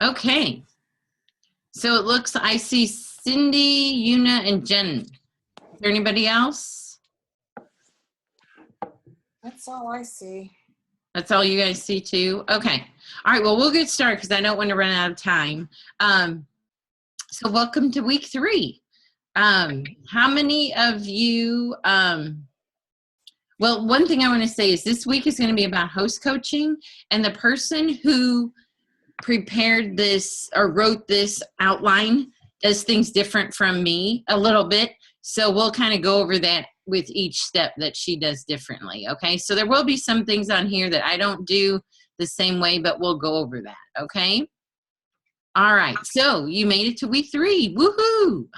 Okay. So it looks, I see Cindy, Una, and Jen. Is there anybody else? That's all I see. That's all you guys see too? Okay. All right, well, we'll get started because I don't want to run out of time. So welcome to week 3. How many of you, well, one thing I want to say is this week is going to be about host coaching, and the person who prepared this or wrote this outline does things different from me a little bit. So we'll kind of go over that with each step that she does differently. Okay. So there will be some things on here that I don't do the same way, but we'll go over that. Okay. All right. So you made it to week 3. Woohoo.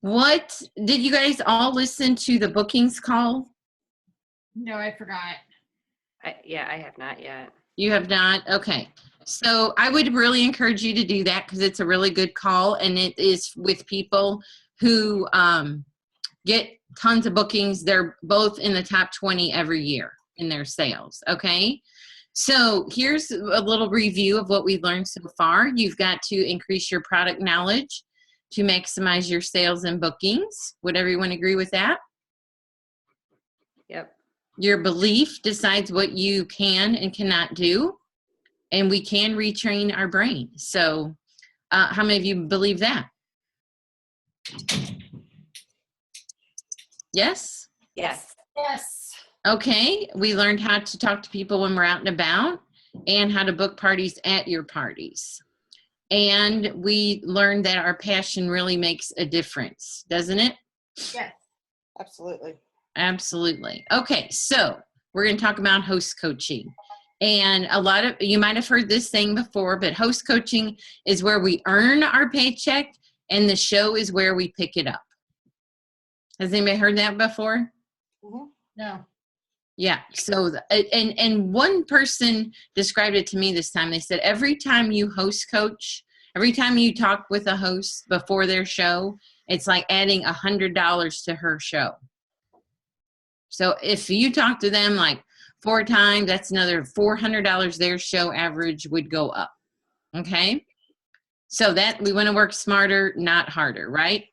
What did you guys all listen to the bookings call? No, I forgot. I have not yet. You have not? Okay. So I would really encourage you to do that because it's a really good call, and it is with people who get tons of bookings. They're both in the top 20 every year in their sales. Okay. So here's a little review of what we've learned so far. You've got to increase your product knowledge to maximize your sales and bookings. Would everyone agree with that? Yep. Your belief decides what you can and cannot do, and we can retrain our brain. So how many of you believe that? Yes? Yes. Yes. Okay, we learned how to talk to people when we're out and about and how to book parties at your parties. And we learned that our passion really makes a difference, doesn't it? Yes. Absolutely. Absolutely. Okay, so we're going to talk about host coaching. And a lot of you might have heard this saying before, but host coaching is where we earn our paycheck and the show is where we pick it up. Has anybody heard that before? Mm-hmm. No. Yeah. So, and one person described it to me this time. They said, every time you host coach, every time you talk with a host before their show, it's like adding $100 to her show. So if you talk to them like 4 times, that's another $400 their show average would go up. Okay. So that we want to work smarter, not harder, right?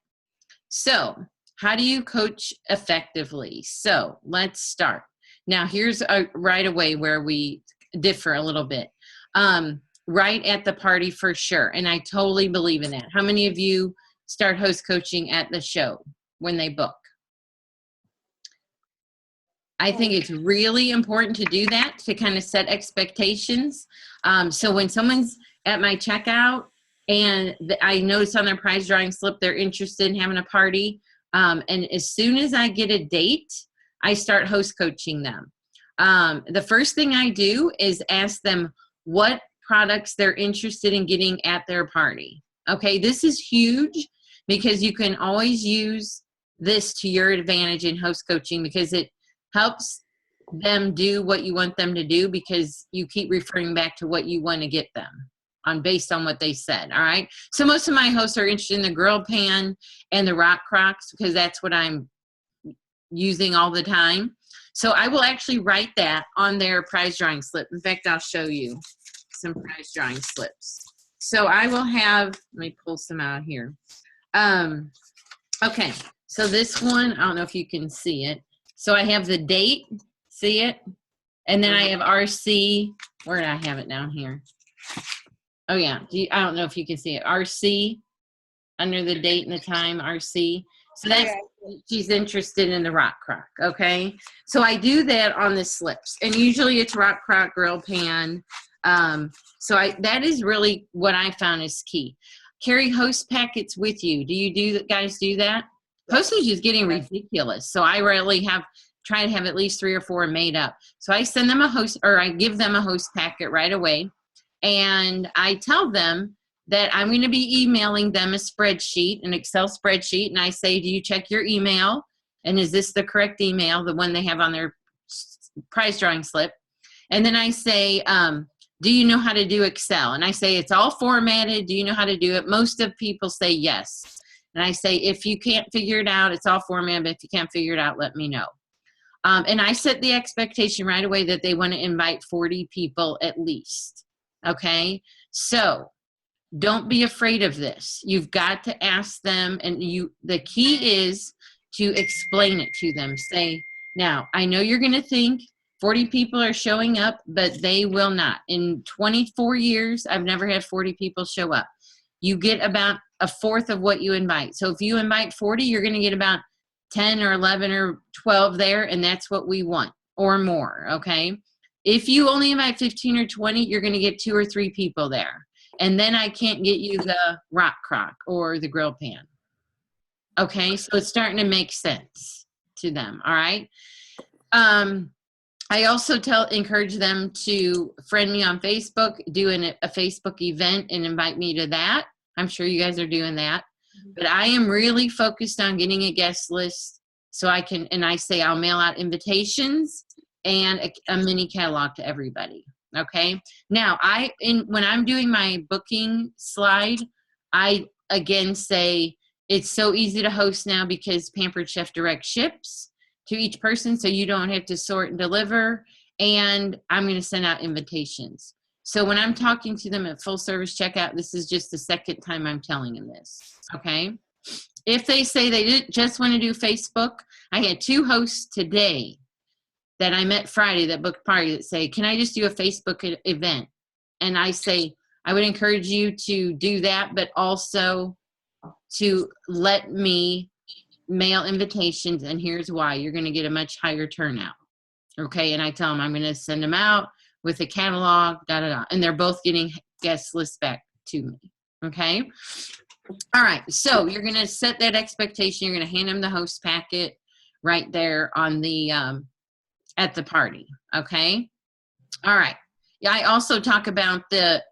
So how do you coach effectively? So let's start. Now here's right away where we differ a little bit. Right at the party for sure. And I totally believe in that. How many of you start host coaching at the show when they book? I think it's really important to do that, to kind of set expectations. So when someone's at my checkout and I notice on their prize drawing slip they're interested in having a party, and as soon as I get a date, I start host coaching them. The first thing I do is ask them what products they're interested in getting at their party. Okay, this is huge because you can always use this to your advantage in host coaching because it helps them do what you want them to do because you keep referring back to what you want to get them on based on what they said. All right. So most of my hosts are interested in the grill pan and the rock crocs because that's what I'm using all the time. So I will actually write that on their prize drawing slip. In fact, I'll show you some prize drawing slips. So I will have, let me pull some out here. Okay. So this one, I don't know if you can see it. So I have the date, see it? And then I have RC, where did I have it down here? Oh yeah, I don't know if you can see it. RC, under the date and the time, RC. So that's, she's interested in the rock crock, okay? So I do that on the slips. And usually it's rock crock, grill pan. That is really what I found is key. Carry host packets with you. Do you guys do that? Postage is getting ridiculous. So I really try to have at least 3 or 4 made up. So I send them a host, or I give them a host packet right away. And I tell them that I'm going to be emailing them a spreadsheet, an Excel spreadsheet. And I say, do you check your email? And is this the correct email, the one they have on their prize drawing slip? And then I say, do you know how to do Excel? And I say, it's all formatted. Do you know how to do it? Most of people say yes. And I say, if you can't figure it out, it's all formatted, but if you can't figure it out, let me know. And I set the expectation right away that they want to invite 40 people at least. Okay. So don't be afraid of this. You've got to ask them, and the key is to explain it to them. Say, now, I know you're going to think 40 people are showing up, but they will not. In 24 years, I've never had 40 people show up. You get about a fourth of what you invite. So if you invite 40, you're going to get about 10 or 11 or 12 there, and that's what we want, or more, okay? If you only invite 15 or 20, you're going to get 2 or 3 people there. And then I can't get you the rock crock or the grill pan. Okay, so it's starting to make sense to them, all right? I also encourage them to friend me on Facebook, do a Facebook event and invite me to that. I'm sure you guys are doing that. But I am really focused on getting a guest list so I can, and I say I'll mail out invitations and a mini catalog to everybody. Okay. Now when I'm doing my booking slide, I again say it's so easy to host now because Pampered Chef Direct ships to each person, so you don't have to sort and deliver. And I'm going to send out invitations. So when I'm talking to them at full service checkout, this is just the second time I'm telling them this. Okay. If they say they just want to do Facebook, I had 2 hosts today that I met Friday that booked party that say, can I just do a Facebook event? And I say, I would encourage you to do that, but also to let me mail invitations. And here's why: you're going to get a much higher turnout. Okay. And I tell them I'm going to send them out with a catalog, and they're both getting guest lists back to me. Okay. All right. So you're going to set that expectation. You're going to hand them the host packet right there on the, at the party. Okay. All right. Yeah. I also talk about the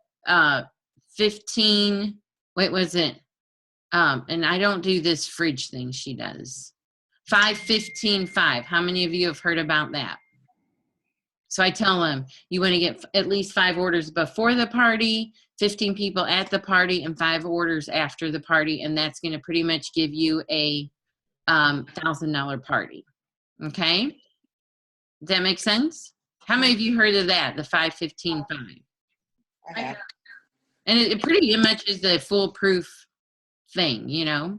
15, wait, was it? And I don't do this fridge thing she does. 5-15-5. How many of you have heard about that? So I tell them you want to get at least 5 orders before the party, 15 people at the party, and 5 orders after the party. And that's going to pretty much give you a $1,000 party. Okay. Does that make sense? How many of you heard of that? The 5-15-5. I have. And it pretty much is the foolproof thing, you know.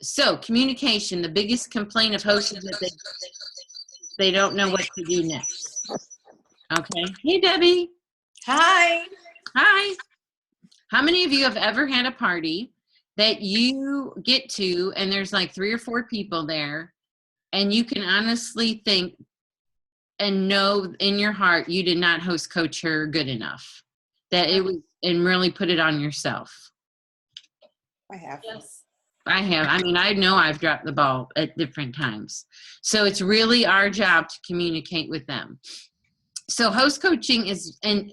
So communication, the biggest complaint of hosts is that they don't know what to do next. Okay. Hey, Debbie. Hi. Hi. How many of you have ever had a party that you get to and there's like 3 or 4 people there, and you can honestly think and know in your heart you did not host coach her good enough, that it was, and really put it on yourself? I have. Yes. I have. I mean, I know I've dropped the ball at different times. So it's really our job to communicate with them. So host coaching is, and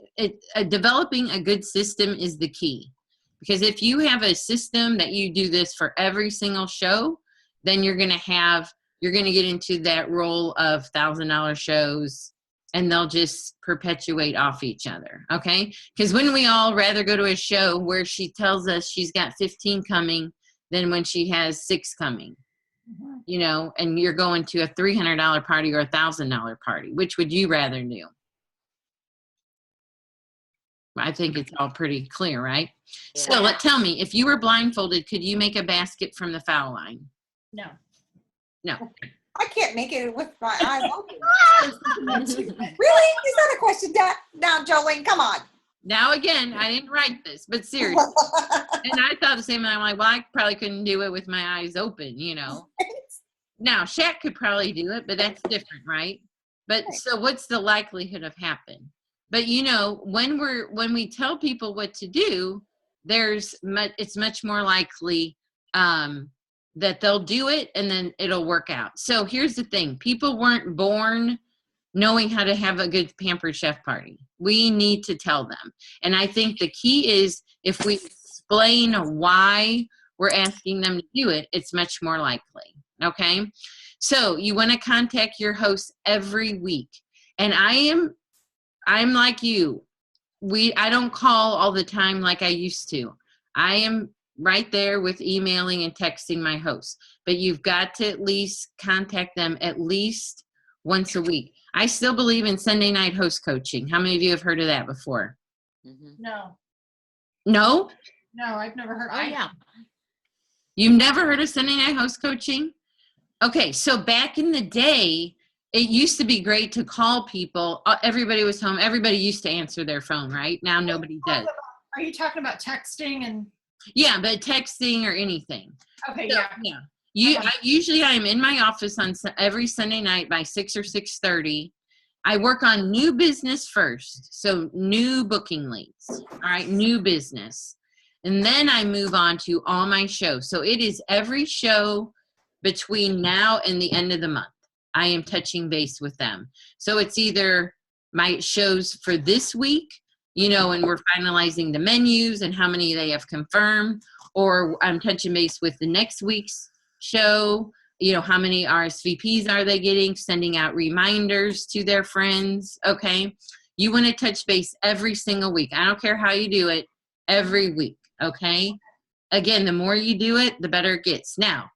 developing a good system is the key. Because if you have a system that you do this for every single show, then you're going to get into that role of $1,000 shows, and they'll just perpetuate off each other. Okay. Because when we all rather go to a show where she tells us she's got 15 coming than when she has 6 coming, you know, and you're going to a $300 party or $1,000 party, which would you rather do? I think it's all pretty clear, right? So tell me, if you were blindfolded, could you make a basket from the foul line? No. No. I can't make it with my eyes open. Really? Is that a question? Now, Jolene, come on. Now, again, I didn't write this, but seriously. And I thought the same thing. I'm like, well, I probably couldn't do it with my eyes open, you know. Now, Shaq could probably do it, but that's different, right? But so what's the likelihood of happening? But, you know, when we tell people what to do, it's much more likely that they'll do it, and then it'll work out. So here's the thing. People weren't born knowing how to have a good Pampered Chef party. We need to tell them. And I think the key is if we explain why we're asking them to do it, it's much more likely. Okay. So you want to contact your host every week. And I'm like you. I don't call all the time like I used to. I am right there with emailing and texting my host. But you've got to at least contact them at least once a week. I still believe in Sunday night host coaching. How many of you have heard of that before? No, No? I've never heard. Oh, yeah. You've never heard of Sunday night host coaching? Okay, so back in the day, it used to be great to call people. Everybody was home. Everybody used to answer their phone, right? Now nobody does. Are you talking about texting and? Yeah, but texting or anything. Okay, So, yeah. Usually I'm in my office on every Sunday night by 6 or 6:30. I work on new business first, so new booking leads. All right, new business. And then I move on to all my shows. So it is every show between now and the end of the month. I am touching base with them. So it's either my shows for this week, you know, and we're finalizing the menus and how many they have confirmed, or I'm touching base with the next week's show, you know, how many RSVPs are they getting, sending out reminders to their friends. Okay. You want to touch base every single week. I don't care how you do it, every week. Okay. Again, the more you do it, the better it gets. Now,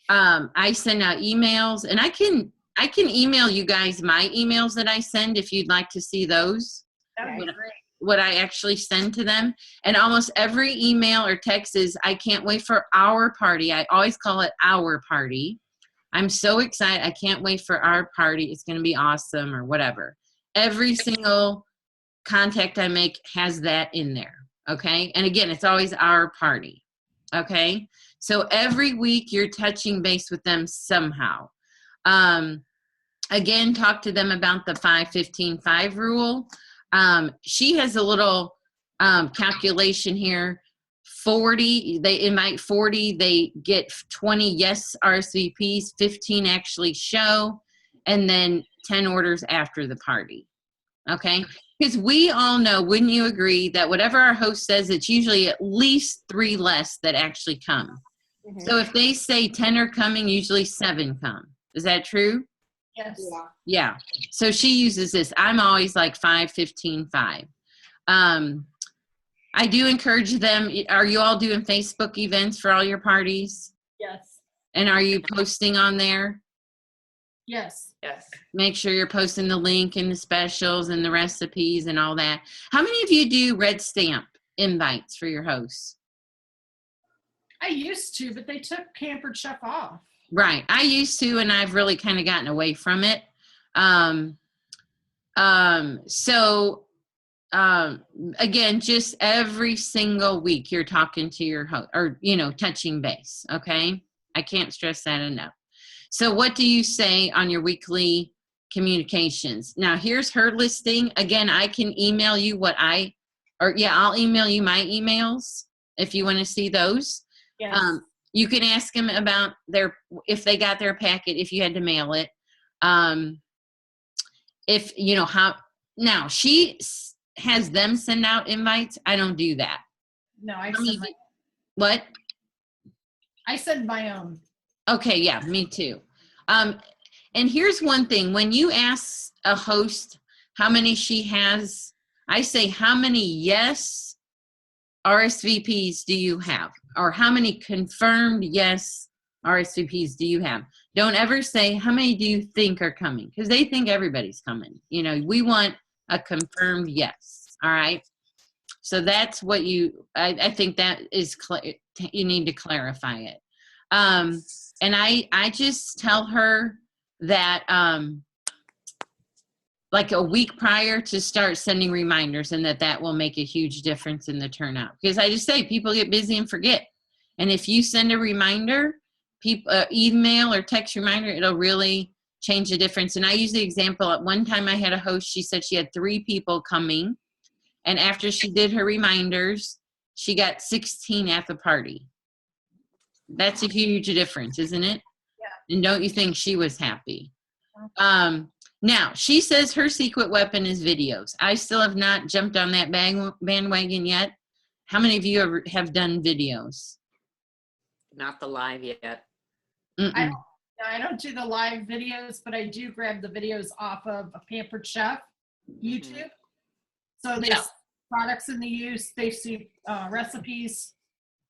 I send out emails, and I can email you guys my emails that I send if you'd like to see those. That would be great. What I actually send to them. And almost every email or text is, I can't wait for our party. I always call it our party. I'm so excited. I can't wait for our party. It's going to be awesome, or whatever. Every single contact I make has that in there. Okay. And again, it's always our party. Okay. So every week you're touching base with them somehow. Again, talk to them about the 5-15-5 rule. She has a little calculation here. 40, they invite 40, they get 20 yes RSVPs, 15 actually show, and then 10 orders after the party. Okay? Because we all know, wouldn't you agree, that whatever our host says, it's usually at least 3 less that actually come. Mhm. So if they say 10 are coming, usually 7 come. Is that true? Yes. Yeah. Yeah. So she uses this. I'm always like 5-15-5. I do encourage them. Are you all doing Facebook events for all your parties? Yes. And are you posting on there? Yes. Yes. Make sure you're posting the link and the specials and the recipes and all that. How many of you do red stamp invites for your hosts? I used to, but they took Pampered Chef off. Right. I used to, and I've really kind of gotten away from it. Again, just every single week you're talking to your host, or, you know, touching base. Okay. I can't stress that enough. So what do you say on your weekly communications? Now here's her listing. Again, I can email you I'll email you my emails if you want to see those. Yes. You can ask them about if they got their packet, if you had to mail it. If you know how, now she has them send out invites. I don't do that. No, What? I send my own. Okay. Yeah, me too. And here's one thing. When you ask a host how many she has, I say, how many yes RSVPs do you have? Or how many confirmed yes RSVPs do you have? Don't ever say, how many do you think are coming? Because they think everybody's coming. You know, we want a confirmed yes. All right. So that's what I think that is, you need to clarify it. And I just tell her that, like a week prior, to start sending reminders, and that will make a huge difference in the turnout. Because I just say people get busy and forget. And if you send a reminder, email or text reminder, it'll really change the difference. And I use the example, at one time I had a host, she said she had 3 people coming. And after she did her reminders, she got 16 at the party. That's a huge difference, isn't it? Yeah. And don't you think she was happy? Now, she says her secret weapon is videos. I still have not jumped on that bandwagon yet. How many of you have done videos? Not the live yet. Mm-mm. I don't do the live videos, but I do grab the videos off of a Pampered Chef YouTube. So they see products in the use, they see recipes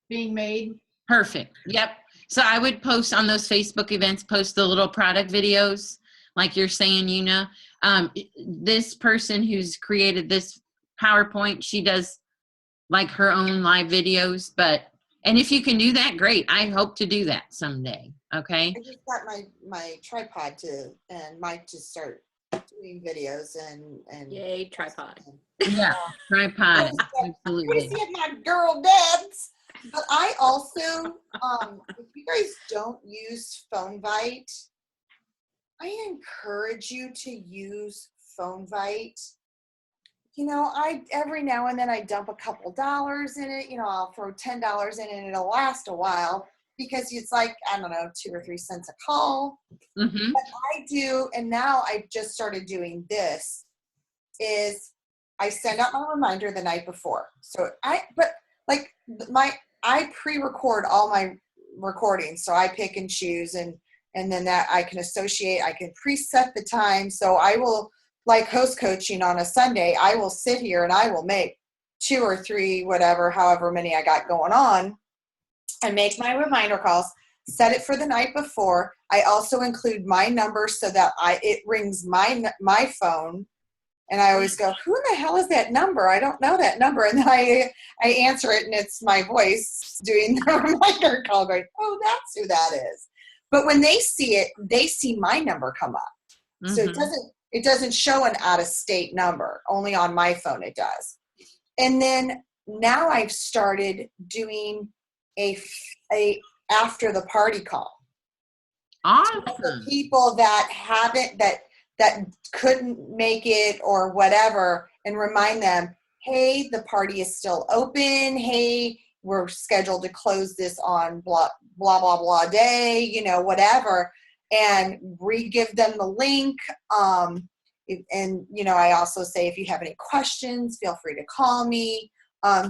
being made. Perfect. Yep. So I would post on those Facebook events, post the little product videos. like you're saying, this person who's created this PowerPoint, she does like her own live videos, and if you can do that, great. I hope to do that someday. Okay. I just got my tripod and Mike to start doing videos and Yay, tripod. Yeah. Tripod. Crazy Absolutely. at my girl dads. But I also, if you guys don't use PhoneVite, I encourage you to use PhoneVite. I every now and then I dump a couple dollars in it. I'll throw $10 in it and it'll last a while because it's like, I don't know, 2 or 3 cents a call. Mm-hmm. What I do, and now I've just started doing this, is I send out my reminder the night before. So I pre-record all my recordings. So I pick and choose and then that I can associate, I can preset the time. So I will, like host coaching on a Sunday, I will sit here and I will make 2 or 3, whatever, however many I got going on, and make my reminder calls, set it for the night before. I also include my number so that it rings my phone. And I always go, who in the hell is that number? I don't know that number. And then I answer it and it's my voice doing the reminder call going, oh, that's who that is. But when they see it, they see my number come up. Mm-hmm. So it doesn't show an out-of-state number. Only on my phone it does. And then now I've started doing a after the party call. Awesome. For people that that couldn't make it or whatever, and remind them, hey, the party is still open. Hey, we're scheduled to close this on blah, blah, blah, blah day, whatever. And re-give them the link. I also say, if you have any questions, feel free to call me.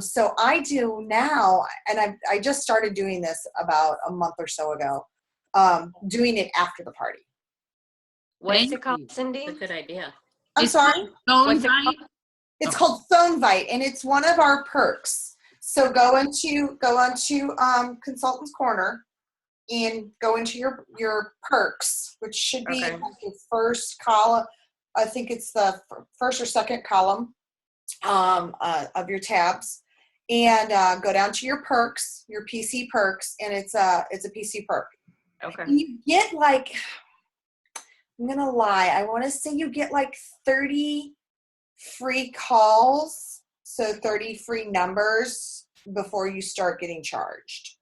So I do now, and I just started doing this about a month or so ago, doing it after the party. What's Thank it called, you. Cindy? It's a good idea. I'm sorry? What's it PhoneVite? called? It's called PhoneVite, and it's one of our perks. So go onto Consultant's Corner and go into your perks, which should be Okay. like the first column. I think it's the first or second column of your tabs, and go down to your perks, your PC perks, and it's a PC perk. Okay. You get like, I'm gonna lie, I want to say you get like 30 free calls, so 30 free numbers before you start getting charged.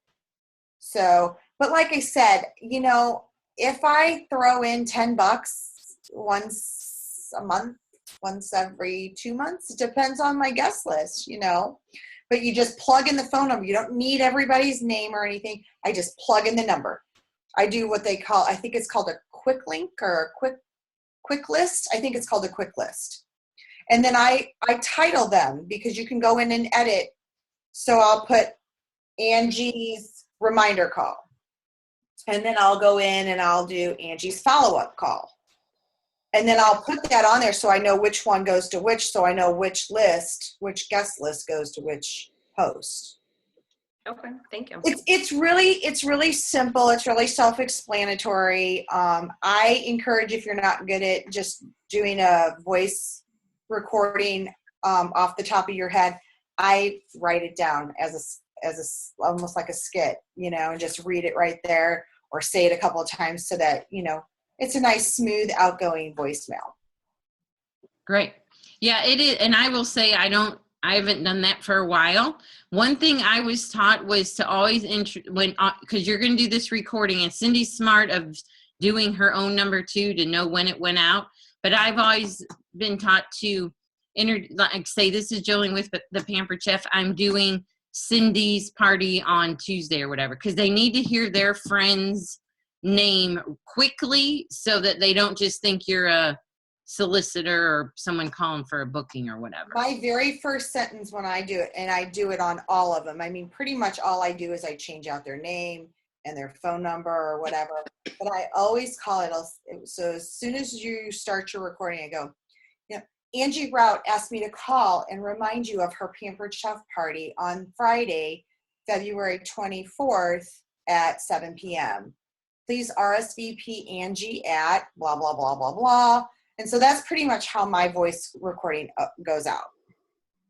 So, but like I said, if I throw in $10 once a month, once every 2 months, it depends on my guest list, but you just plug in the phone number. You don't need everybody's name or anything. I just plug in the number. I do what they call, I think it's called a quick link or a quick list. I think it's called a quick list. And then I title them because you can go in and edit. So I'll put Angie's reminder call. And then I'll go in and I'll do Angie's follow-up call. And then I'll put that on there so I know which one goes to which, so I know which guest list goes to which host. Okay. Thank you. It's really simple. It's really self-explanatory. I encourage, if you're not good at just doing a voice recording off the top of your head, I write it down as almost like a skit, and just read it right there or say it a couple of times so that, it's a nice, smooth, outgoing voicemail. Great. Yeah, it is. And I will say, I haven't done that for a while. One thing I was taught was to always because you're going to do this recording, and Cindy's smart of doing her own number too, to know when it went out. But I've always been taught to say, this is Jolene with the Pampered Chef. I'm doing Cindy's party on Tuesday or whatever, because they need to hear their friend's name quickly so that they don't just think you're a solicitor or someone calling for a booking or whatever. My very first sentence when I do it, and I do it on all of them, I mean, pretty much all I do is I change out their name and their phone number or whatever, but I always call it, so as soon as you start your recording, I go, Angie Rout asked me to call and remind you of her Pampered Chef party on Friday, February 24th at 7 p.m. please RSVP Angie at blah, blah, blah, blah, blah. And so that's pretty much how my voice recording goes out.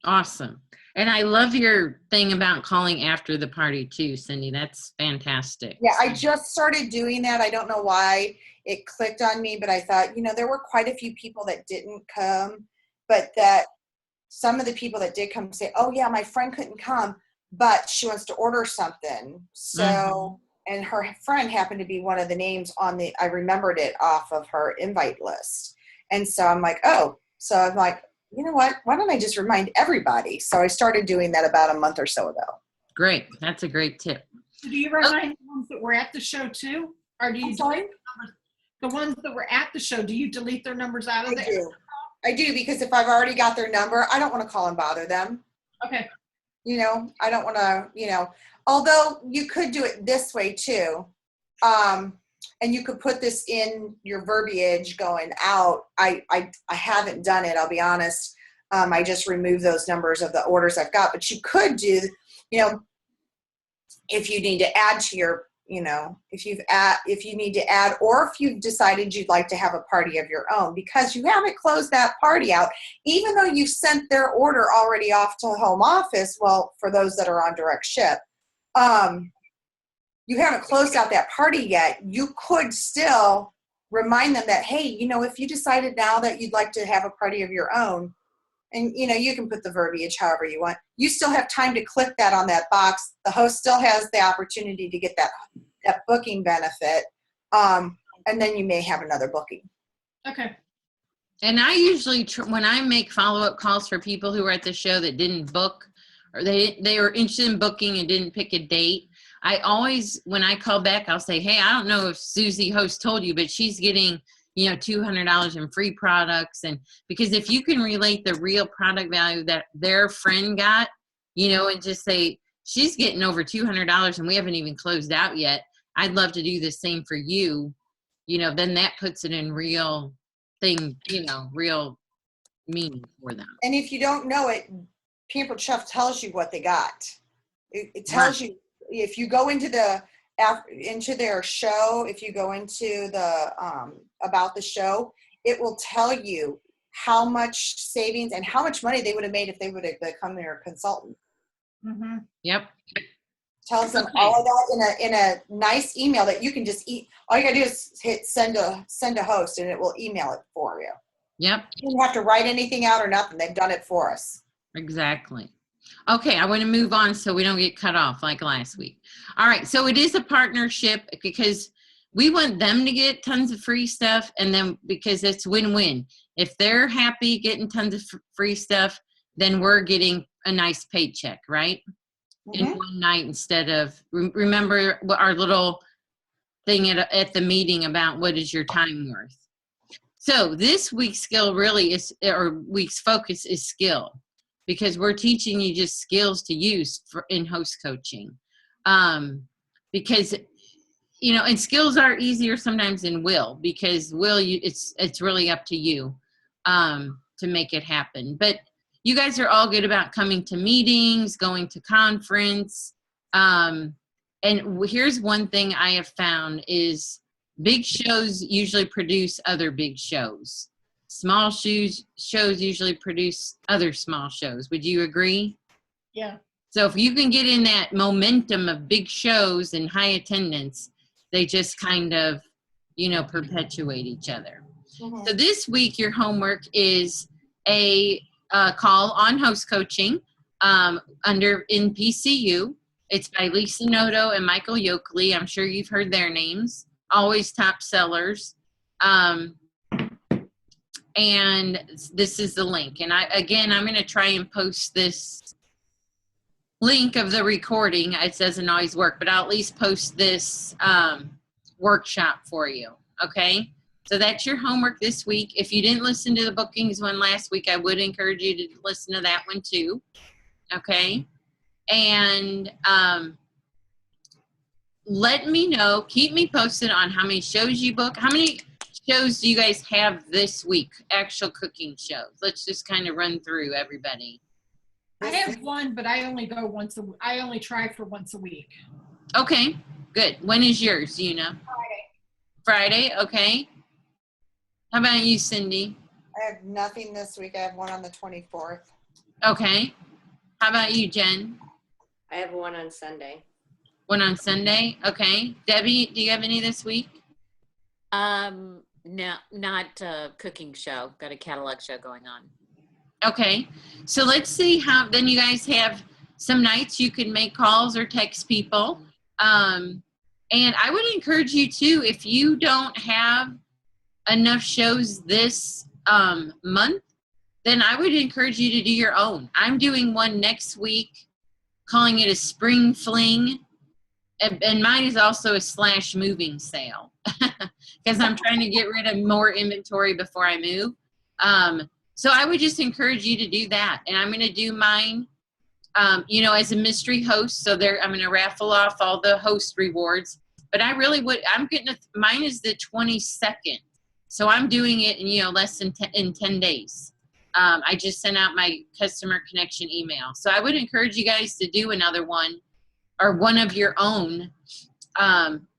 Awesome. And I love your thing about calling after the party too, Cindy. That's fantastic. Yeah, I just started doing that. I don't know why it clicked on me, but I thought, there were quite a few people that didn't come, but that some of the people that did come say, oh yeah, my friend couldn't come, but she wants to order something. So, and her friend happened to be one of the names on I remembered it off of her invite list. And so I'm like, oh, so I'm like, you know what? Why don't I just remind everybody? So I started doing that about a month or so ago. Great. That's a great tip. Do you remind the ones that were at the show too? Or do you delete the ones that were at the show? Do you delete their numbers out of there? I do, because if I've already got their number, I don't want to call and bother them. Okay. I don't want to, although you could do it this way too. And you could put this in your verbiage going out. I haven't done it, I'll be honest. I just removed those numbers of the orders I've got, but you could do, if you need to add to your, if you need to add, or if you've decided you'd like to have a party of your own, because you haven't closed that party out, even though you've sent their order already off to home office. Well, for those that are on direct ship, you haven't closed out that party yet. You could still remind them that, hey, if you decided now that you'd like to have a party of your own, and you can put the verbiage however you want, you still have time to click that on that box. The host still has the opportunity to get that booking benefit, and then you may have another booking. Okay. And I usually, when I make follow-up calls for people who were at the show that didn't book, or they were interested in booking and didn't pick a date, I always, when I call back, I'll say, hey, I don't know if Susie host told you, but she's getting, $200 in free products. And because if you can relate the real product value that their friend got, and just say, she's getting over $200 and we haven't even closed out yet, I'd love to do the same for you. Then that puts it in real thing, real meaning for them. And if you don't know it, Pampered Chef tells you what they got. It tells you, if you go into their show, if you go into the about the show, it will tell you how much savings and how much money they would have made if they would have become their consultant. Mm-hmm. Yep. Tells them Okay. all of that in a nice email that you can just all you gotta do is hit send a host, and it will email it for you. Yep. You don't have to write anything out or nothing. They've done it for us. Exactly. Okay, I want to move on so we don't get cut off like last week. All right, so it is a partnership because we want them to get tons of free stuff, and then because it's win-win. If they're happy getting tons of free stuff, then we're getting a nice paycheck, right? In one night instead of, remember what our little thing at the meeting about what is your time worth. So this week's skill really is, or week's focus is skill, because we're teaching you just skills to use in host coaching. Because, and skills are easier sometimes than will, because it's really up to you to make it happen. But you guys are all good about coming to meetings, going to conference. And here's one thing I have found is big shows usually produce other big shows. Small shows usually produce other small shows. Would you agree? Yeah. So if you can get in that momentum of big shows and high attendance, they just kind of, perpetuate each other. Mm-hmm. So this week, your homework is a call on host coaching in PCU. It's by Lisa Noto and Michael Yoakley. I'm sure you've heard their names. Always top sellers. And this is the link. And I'm going to try and post this link of the recording. It doesn't always work, but I'll at least post this workshop for you. Okay? So that's your homework this week. If you didn't listen to the bookings one last week, I would encourage you to listen to that one too. Okay? And let me know. Keep me posted on how many shows you book. How many shows do you guys have this week? Actual cooking shows. Let's just kind of run through everybody. I have one, but I only go I only try for once a week. Okay, good. When is yours? Do you know? Friday, okay. How about you, Cindy? I have nothing this week. I have one on the 24th. Okay. How about you, Jen? I have one on Sunday. One on Sunday, okay. Debbie, do you have any this week? No, not a cooking show. Got a catalog show going on. Okay, so let's see how, then you guys have some nights you can make calls or text people. And I would encourage you too, if you don't have enough shows this month, then I would encourage you to do your own. I'm doing one next week, calling it a spring fling. And mine is also a / moving sale because I'm trying to get rid of more inventory before I move. So I would just encourage you to do that. And I'm going to do mine, you know, as a mystery host. So there, I'm going to raffle off all the host rewards. But I really would, mine is the 22nd. So I'm doing it in, you know, less than in 10 days. I just sent out my customer connection email. So I would encourage you guys to do another one or one of your own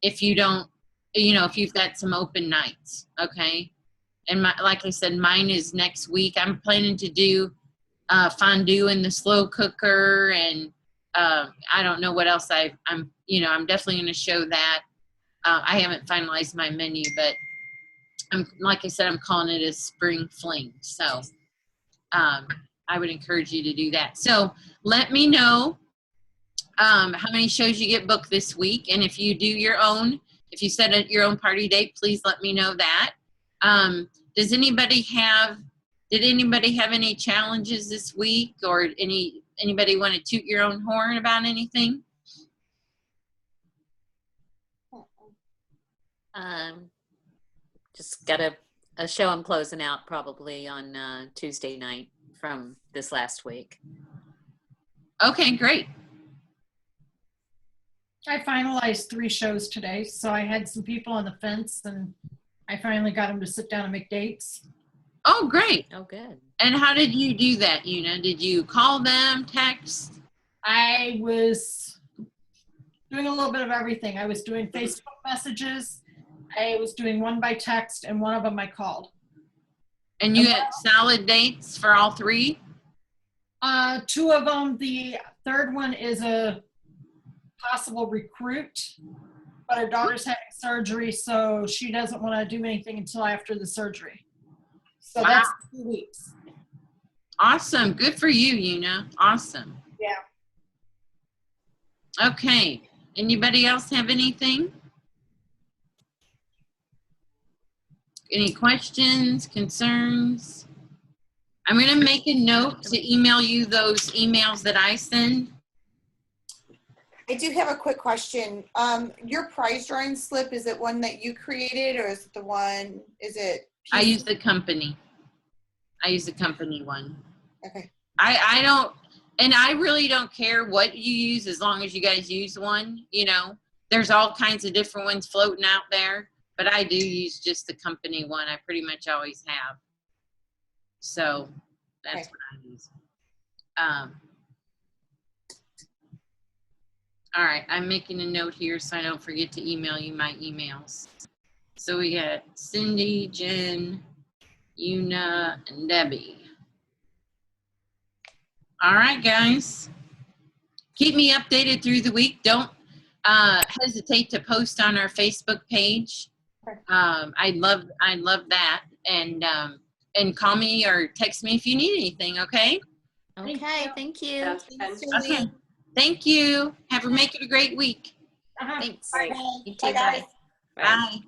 if you don't, you know, if you've got some open nights, okay? And like I said, mine is next week. I'm planning to do fondue in the slow cooker, and I don't know what else I'm definitely going to show that. I haven't finalized my menu, but like I said, I'm calling it a spring fling. So I would encourage you to do that. So let me know how many shows you get booked this week. And if you do your own, if you set your own party date, please let me know that. Did anybody have any challenges this week, or anybody want to toot your own horn about anything? Just got a show I'm closing out probably on Tuesday night from this last week. Okay, great. I finalized 3 shows today, so I had some people on the fence, and I finally got them to sit down and make dates. Oh, great. Oh, good. And how did you do that, Una? Did you call them, text? I was doing a little bit of everything. I was doing Facebook messages. I was doing one by text, and one of them I called. And you had solid dates for all 3? 2 of them. The third one is a possible recruit, but her daughter's having surgery, so she doesn't want to do anything until after the surgery. So Wow. that's 2 weeks. Awesome. Good for you, Una. Awesome. Yeah. Okay. Anybody else have anything? Any questions, concerns? I'm going to make a note to email you those emails that I send. I do have a quick question. Your prize drawing slip, is it one that you created, or is it the one, I use the company. One. Okay. I don't, and I really don't care what you use as long as you guys use one, you know. There's all kinds of different ones floating out there, but I do use just the company one. I pretty much always have. So that's Okay. what I use. All right, I'm making a note here so I don't forget to email you my emails. So we got Cindy, Jen, Una, and Debbie. All right, guys. Keep me updated through the week. Don't hesitate to post on our Facebook page. Okay. I love that. And call me or text me if you need anything, okay? Okay, thank you. Sounds fun. Okay. Thank you. Make it a great week. Uh-huh. Thanks. All right. You Bye, too. guys. Bye. Bye.